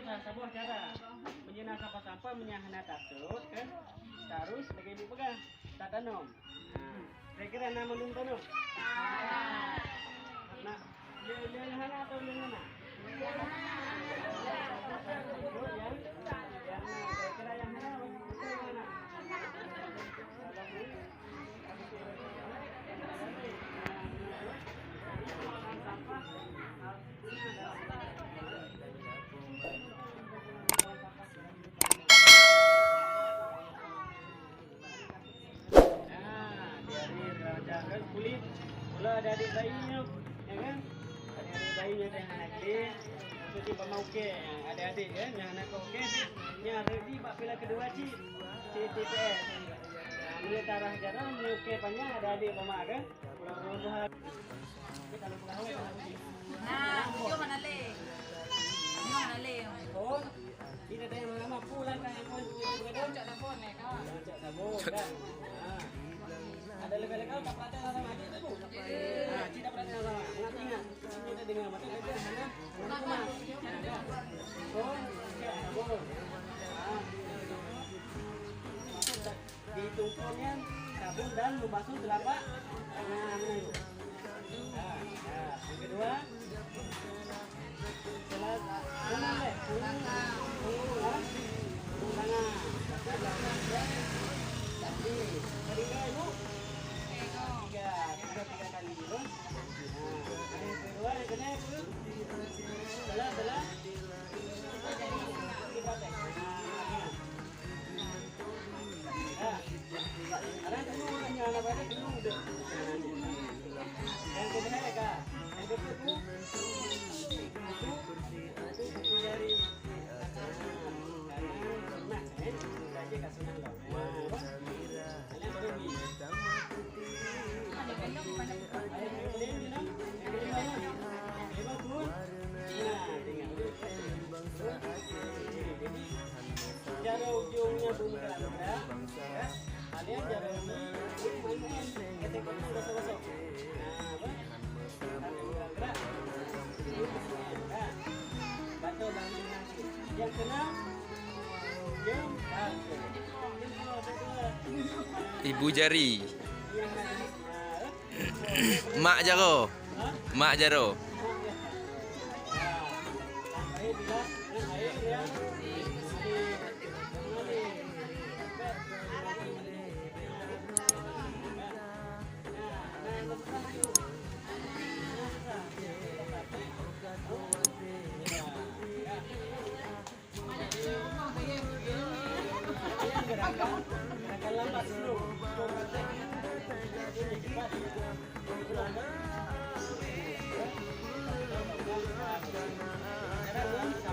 sebuah cara menyenang sampah-sampah menyahana takut kan terus lagi ibu pegang tak tanam. Kira-kira nama nuntung no. Nah, yang hana atau yang mana? Yang kira-kira yang hana atau yang mana? Kulit, kalau ada adik bayinya, ya kan? Ada adik bayinya yang anak kecil, jadi mau ke adik-adik kan, yang anak oke, yang ready bak pila kedua CTPS. Mulai tarah jarang, mulai ke panjang ada adik mama kan? Pulang-pulang. Kita lalu pulang. Nah, yo mana le? Yo mana le? Oh, kita ada yang lama pulang kan? Yang cak sabun nih kan? Cak sabun kan? Ada lebih-lebih tak perhatian sama adik tu. Tidak perhatian sama. Ingat-ingat. Ini kita dengar mata aja sana. Rumah. Oh, sabun. Ditumpuknya sabun dan lu basuh telapak tangan itu. Yang kedua, tangan deh. Tiga kali dulu. Yang kedua yang kena belah. Ada dulu nyala pada dulu udah. Yang kedua ya yang kedua itu dari nah saja kasih nang. Cara ujungnya bunyi gerak, kalian cara ini main-main, ketika itu gosok-gosok. Gerak, batu bangun nasi. Yang keenam, jam Ibu jari. Mak jaro. Mak jaro. Gerakan lambat dulu. Cara